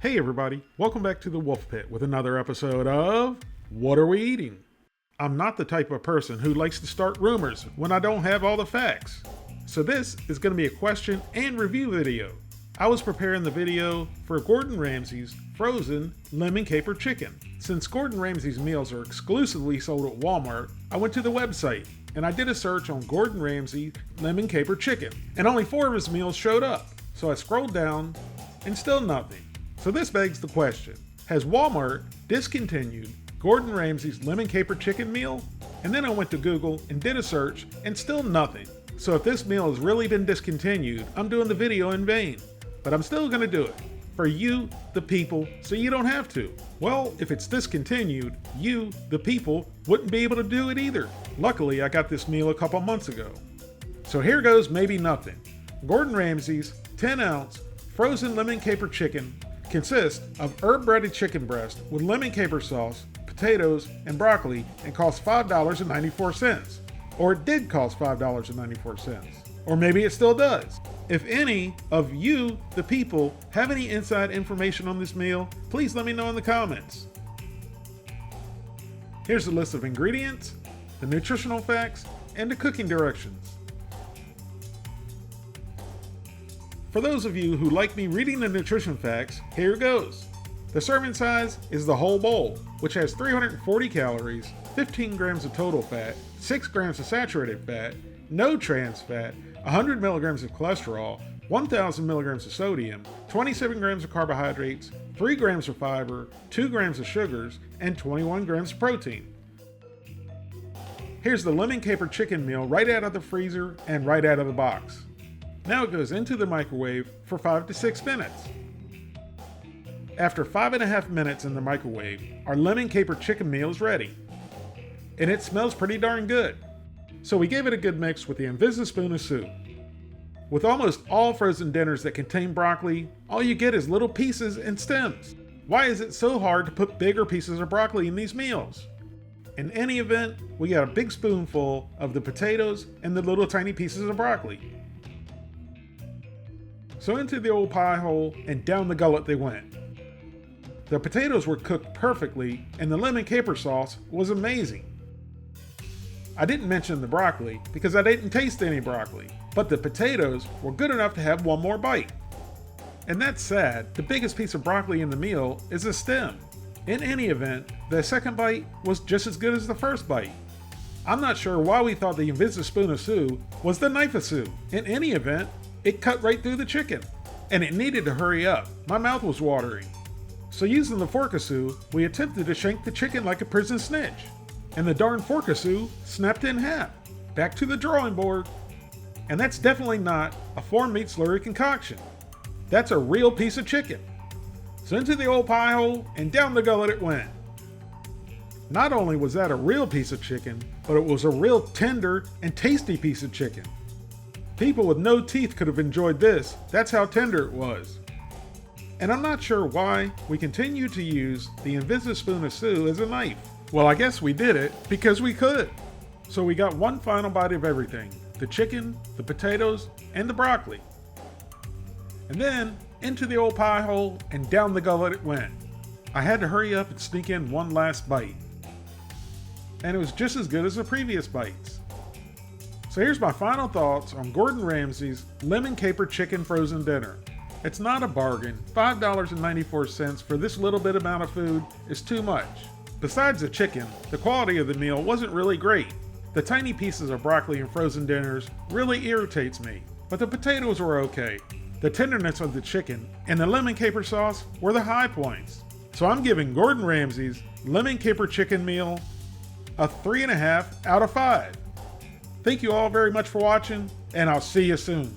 Hey everybody, welcome back to the Wolf Pit with another episode of What Are We Eating? I'm not the type of person who likes to start rumors when I don't have all the facts. So this is going to be a question and review video. I was preparing the video for Gordon Ramsay's frozen lemon caper chicken. Since Gordon Ramsay's meals are exclusively sold at Walmart, I went to the website and I did a search on Gordon Ramsay lemon caper chicken, and only 4 of his meals showed up. So I scrolled down and still nothing. So this begs the question, has Walmart discontinued Gordon Ramsay's lemon caper chicken meal? And then I went to Google and did a search and still nothing. So if this meal has really been discontinued, I'm doing the video in vain. But I'm still gonna do it. For you, the people, so you don't have to. Well, if it's discontinued, you, the people, wouldn't be able to do it either. Luckily, I got this meal a couple months ago. So here goes maybe nothing. Gordon Ramsay's 10-ounce frozen lemon caper chicken consists of herb-breaded chicken breast with lemon caper sauce, potatoes, and broccoli, and costs $5.94. Or it did cost $5.94. Or maybe it still does. If any of you, the people, have any inside information on this meal, please let me know in the comments. Here's the list of ingredients, the nutritional facts, and the cooking directions. For those of you who like me reading the nutrition facts, here goes. The serving size is the whole bowl, which has 340 calories, 15 grams of total fat, 6 grams of saturated fat, no trans fat, 100 milligrams of cholesterol, 1,000 milligrams of sodium, 27 grams of carbohydrates, 3 grams of fiber, 2 grams of sugars, and 21 grams of protein. Here's the lemon caper chicken meal right out of the freezer and right out of the box. Now it goes into the microwave for 5 to 6 minutes. After 5.5 minutes in the microwave, our lemon caper chicken meal is ready. And it smells pretty darn good. So we gave it a good mix with the Invisispoon of soup. With almost all frozen dinners that contain broccoli, all you get is little pieces and stems. Why is it so hard to put bigger pieces of broccoli in these meals? In any event, we got a big spoonful of the potatoes and the little tiny pieces of broccoli. So into the old pie hole and down the gullet they went. The potatoes were cooked perfectly and the lemon caper sauce was amazing. I didn't mention the broccoli because I didn't taste any broccoli, but the potatoes were good enough to have one more bite. And that's sad, the biggest piece of broccoli in the meal is a stem. In any event, the second bite was just as good as the first bite. I'm not sure why we thought the Invisispoon of Sue was the knife of Sue. In any event, it cut right through the chicken, and it needed to hurry up. My mouth was watering. So using the fork of Sue, we attempted to shank the chicken like a prison snitch. And the darn fork of Sue snapped in half. Back to the drawing board. And that's definitely not a 4-meat slurry concoction. That's a real piece of chicken. So into the old pie hole and down the gullet it went. Not only was that a real piece of chicken, but it was a real tender and tasty piece of chicken. People with no teeth could have enjoyed this. That's how tender it was. And I'm not sure why we continue to use the Invisispoon of Sue as a knife. Well, I guess we did it because we could. So we got one final bite of everything. The chicken, the potatoes, and the broccoli. And then into the old pie hole and down the gullet it went. I had to hurry up and sneak in one last bite. And it was just as good as the previous bites. So here's my final thoughts on Gordon Ramsay's lemon caper chicken frozen dinner. It's not a bargain. $5.94 for this little bit amount of food is too much. Besides the chicken, the quality of the meal wasn't really great. The tiny pieces of broccoli in frozen dinners really irritates me, but the potatoes were okay. The tenderness of the chicken and the lemon caper sauce were the high points. So I'm giving Gordon Ramsay's lemon caper chicken meal a 3.5 out of 5. Thank you all very much for watching, and I'll see you soon.